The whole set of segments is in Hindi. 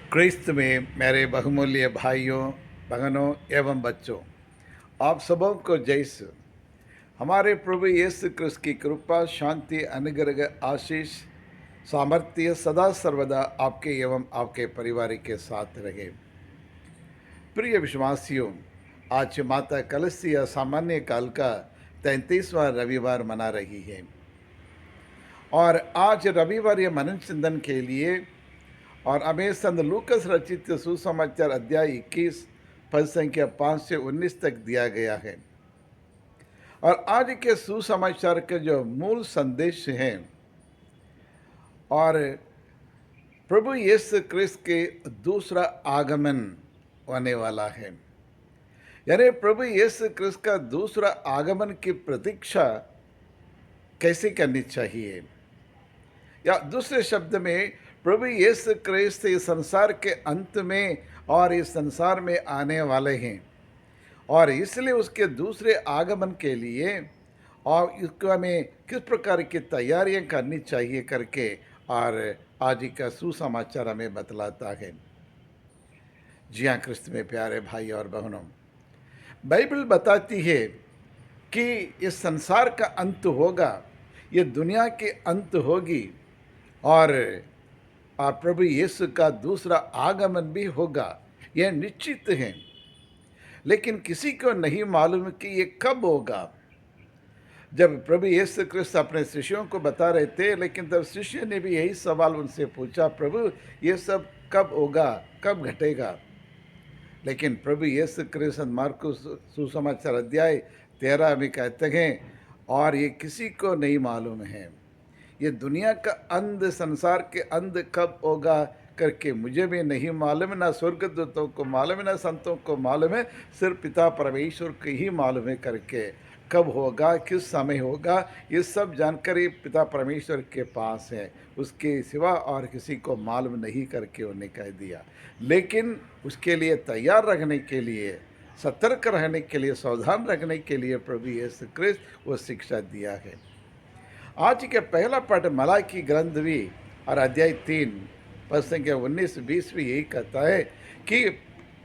क्रिस्त में मेरे बहुमूल्य भाइयों, बहनों एवं बच्चों, आप सबों को जय यीशु। हमारे प्रभु यीशु क्रिस्त की कृपा, शांति, अनुग्रह, आशीष, सामर्थ्य सदा सर्वदा आपके एवं आपके परिवार के साथ रहे। प्रिय विश्वासियों, आज माता कलसिया सामान्य काल का 33वां रविवार मना रही है और आज रविवार ये मनन चिंतन के लिए और हमें संत लूकस रचित सुसमाचार अध्याय 21 पद संख्या 5 से 19 तक दिया गया है। और आज के सुसमाचार के जो मूल संदेश हैं और प्रभु यीशु क्रिस्त के दूसरा आगमन होने वाला है, यानी प्रभु यीशु क्रिस्त का दूसरा आगमन की प्रतीक्षा कैसे करनी चाहिए, या दूसरे शब्द में प्रभु यीशु क्रिस्त इस संसार के अंत में और इस संसार में आने वाले हैं और इसलिए उसके दूसरे आगमन के लिए और इसको हमें किस प्रकार की तैयारियां करनी चाहिए करके और आज का सुसमाचार हमें बतलाता है। जी हाँ, क्रिस्त में प्यारे भाई और बहनों, बाइबल बताती है कि इस संसार का अंत होगा, ये दुनिया के अंत होगी और प्रभु यीशु का दूसरा आगमन भी होगा, यह निश्चित है। लेकिन किसी को नहीं मालूम कि ये कब होगा। जब प्रभु यीशु क्रिस्त अपने शिष्यों को बता रहे थे, लेकिन तब शिष्य ने भी यही सवाल उनसे पूछा, प्रभु ये सब कब होगा, कब घटेगा। लेकिन प्रभु यीशु क्रिस्त मार्कुस सुसमाचार अध्याय 13 में कहते हैं, और ये किसी को नहीं मालूम है, ये दुनिया का अंत, संसार के अंत कब होगा करके मुझे भी नहीं मालूम, ना स्वर्गदूतों को मालूम है, ना संतों को मालूम है, सिर्फ पिता परमेश्वर को ही मालूम है करके। कब होगा, किस समय होगा, ये सब जानकारी पिता परमेश्वर के पास है, उसके सिवा और किसी को मालूम नहीं करके उन्हें कह दिया। लेकिन उसके लिए तैयार रहने के लिए, सतर्क रहने के लिए, सावधान रहने के लिए प्रभु यीशु क्रिस्त वो शिक्षा दिया है। आज के पहला पाठ मलाकी ग्रंथ भी और अध्याय 3 पद संख्या 19-20 भी यही कहता है कि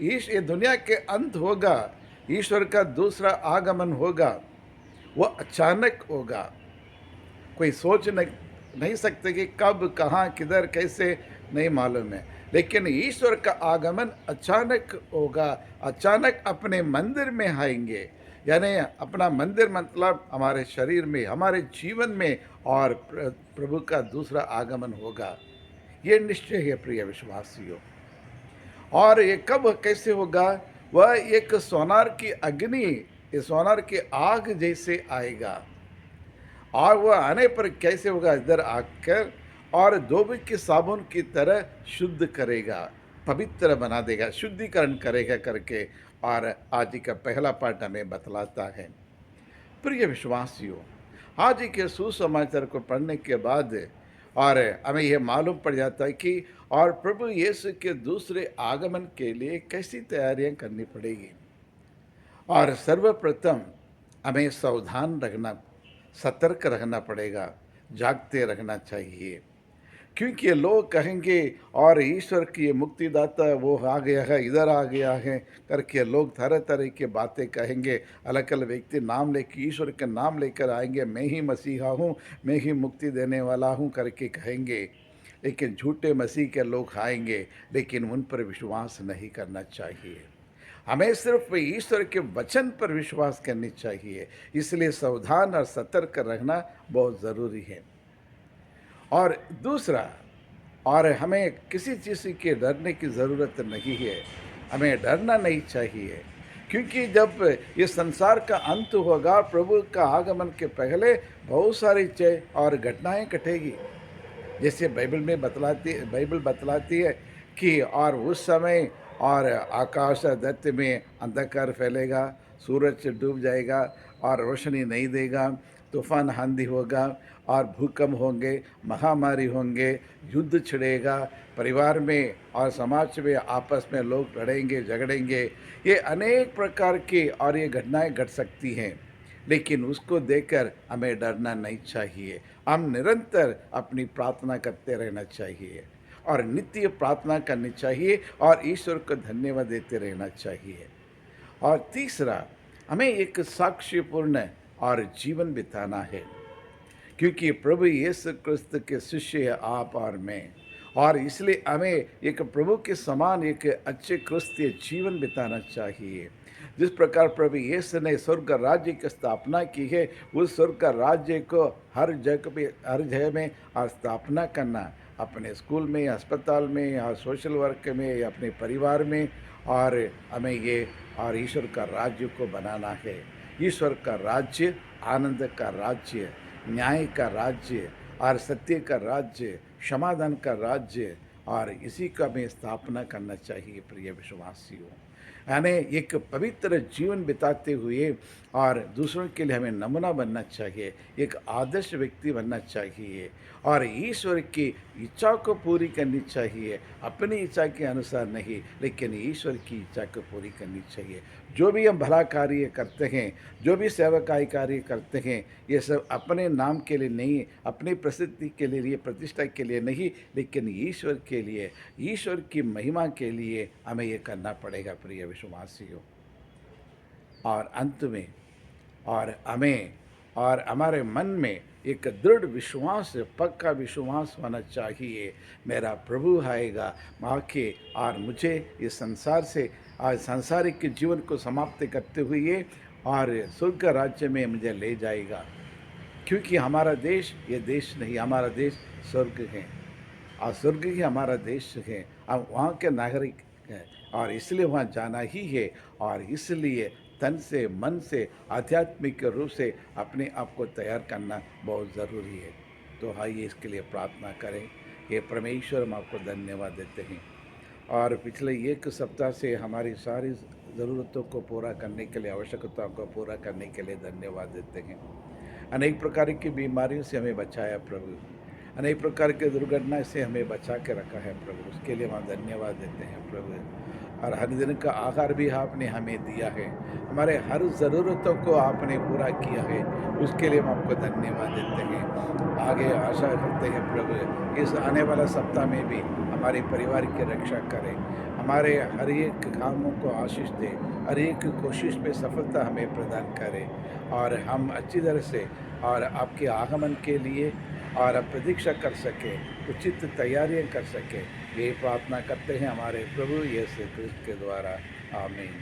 ये दुनिया के अंत होगा, ईश्वर का दूसरा आगमन होगा, वो अचानक होगा। कोई सोच नहीं सकते कि कब, कहाँ, किधर, कैसे, नहीं मालूम है। लेकिन ईश्वर का आगमन अचानक होगा, अचानक अपने मंदिर में आएंगे, यानी अपना मंदिर मतलब हमारे शरीर में, हमारे जीवन में, और प्रभु का दूसरा आगमन होगा, ये निश्चय है प्रिय विश्वासियों। और ये कब, कैसे होगा, वह एक सोनार की अग्नि, ये सोनार की आग जैसे आएगा। और वह आने पर कैसे होगा, इधर आकर और धोबी के साबुन की तरह शुद्ध करेगा, पवित्र बना देगा, शुद्धिकरण करेगा करके और आज का पहला पाठ हमें बतलाता है। प्रिय विश्वासियों, आज के सुसमाचार को पढ़ने के बाद और हमें यह मालूम पड़ जाता है कि और प्रभु यीशु के दूसरे आगमन के लिए कैसी तैयारियां करनी पड़ेगी। और सर्वप्रथम हमें सावधान रहना, सतर्क रहना पड़ेगा, जागते रहना चाहिए, क्योंकि लोग कहेंगे और ईश्वर की मुक्तिदाता वो आ गया है, इधर आ गया है करके लोग तरह तरह की बातें कहेंगे। अलग अलग व्यक्ति नाम लेकर, ईश्वर के नाम लेकर आएंगे, मैं ही मसीहा हूँ, मैं ही मुक्ति देने वाला हूँ करके कहेंगे। लेकिन झूठे मसीह के लोग आएंगे, लेकिन उन पर विश्वास नहीं करना चाहिए। हमें सिर्फ ईश्वर के वचन पर विश्वास करनी चाहिए। इसलिए सावधान और सतर्क रहना बहुत ज़रूरी है। और दूसरा, और हमें किसी चीज़ के डरने की ज़रूरत नहीं है, हमें डरना नहीं चाहिए, क्योंकि जब ये संसार का अंत होगा, प्रभु का आगमन के पहले बहुत सारी और घटनाएं घटेगी। जैसे बाइबल बतलाती है कि और उस समय और आकाश दत्त में अंधकार फैलेगा, सूरज डूब जाएगा और रोशनी नहीं देगा, तूफान आंधी होगा और भूकंप होंगे, महामारी होंगे, युद्ध छिड़ेगा, परिवार में और समाज में आपस में लोग लड़ेंगे, झगड़ेंगे। ये अनेक प्रकार की और ये घटनाएं घट सकती हैं, लेकिन उसको देखकर हमें डरना नहीं चाहिए। हम निरंतर अपनी प्रार्थना करते रहना चाहिए और नित्य प्रार्थना करनी चाहिए और ईश्वर को धन्यवाद देते रहना चाहिए। और तीसरा, हमें एक साक्ष्यपूर्ण और जीवन बिताना है, क्योंकि प्रभु यीशु क्रिस्त के शिष्य है आप और मैं, और इसलिए हमें एक प्रभु के समान एक अच्छे क्रिस्तीय जीवन बिताना चाहिए। जिस प्रकार प्रभु यीशु ने स्वर्ग राज्य की स्थापना की है, उस स्वर्ग राज्य को हर जगह में स्थापना करना, अपने स्कूल में, अस्पताल में, या सोशल वर्क में, या अपने परिवार में, और हमें ये और ईश्वर का राज्य को बनाना है। ईश्वर का राज्य आनंद का राज्य, न्याय का राज्य और सत्य का राज्य, समाधान का राज्य, और इसी का हमें स्थापना करना चाहिए। प्रिय विश्वासियों, यानी एक पवित्र जीवन बिताते हुए और दूसरों के लिए हमें नमूना बनना चाहिए, एक आदर्श व्यक्ति बनना चाहिए, और ईश्वर की इच्छा को पूरी करनी चाहिए, अपनी इच्छा के अनुसार नहीं, लेकिन ईश्वर की इच्छा को पूरी करनी चाहिए। जो भी हम भला कार्य करते हैं, जो भी सेवकाई कार्य करते हैं, ये सब अपने नाम के लिए नहीं, अपनी प्रसिद्धि के लिए, प्रतिष्ठा के लिए नहीं, लेकिन ईश्वर के लिए, ईश्वर की महिमा के लिए हमें ये करना पड़ेगा। प्रिय विश्वासियों, और अंत में और हमें और हमारे मन में एक दृढ़ विश्वास, पक्का विश्वास होना चाहिए, मेरा प्रभु आएगा माँ के, और मुझे इस संसार से आज सांसारिक जीवन को समाप्त करते हुए और स्वर्ग राज्य में मुझे ले जाएगा। क्योंकि हमारा देश ये देश नहीं, हमारा देश स्वर्ग है, और स्वर्ग ही हमारा देश है, हम वहाँ के नागरिक हैं, और इसलिए वहाँ जाना ही है, और इसलिए तन से, मन से, आध्यात्मिक रूप से अपने आप को तैयार करना बहुत ज़रूरी है। तो आइए इसके लिए प्रार्थना करें। ये परमेश्वर, हम आपको धन्यवाद देते हैं, और पिछले एक सप्ताह से हमारी सारी ज़रूरतों को पूरा करने के लिए, आवश्यकताओं को पूरा करने के लिए धन्यवाद देते हैं। अनेक प्रकार की बीमारियों से हमें बचाया प्रभु, अनेक प्रकार के दुर्घटना से हमें बचा के रखा है प्रभु, उसके लिए हम धन्यवाद देते हैं प्रभु। और हर दिन का आहार भी आपने हमें दिया है, हमारे हर ज़रूरतों को आपने पूरा किया है, उसके लिए हम आपको धन्यवाद देते हैं। आगे आशा करते हैं प्रभु, इस आने वाला सप्ताह में भी हमारे परिवार की रक्षा करें, हमारे हर एक कामों को आशीष दे, हर एक कोशिश में सफलता हमें प्रदान करें, और हम अच्छी तरह से और आपके आगमन के लिए और प्रतीक्षा कर सकें, उचित तैयारियां कर सकें। ये प्रार्थना करते हैं हमारे प्रभु यीशु क्रिस्त के द्वारा, आमीन।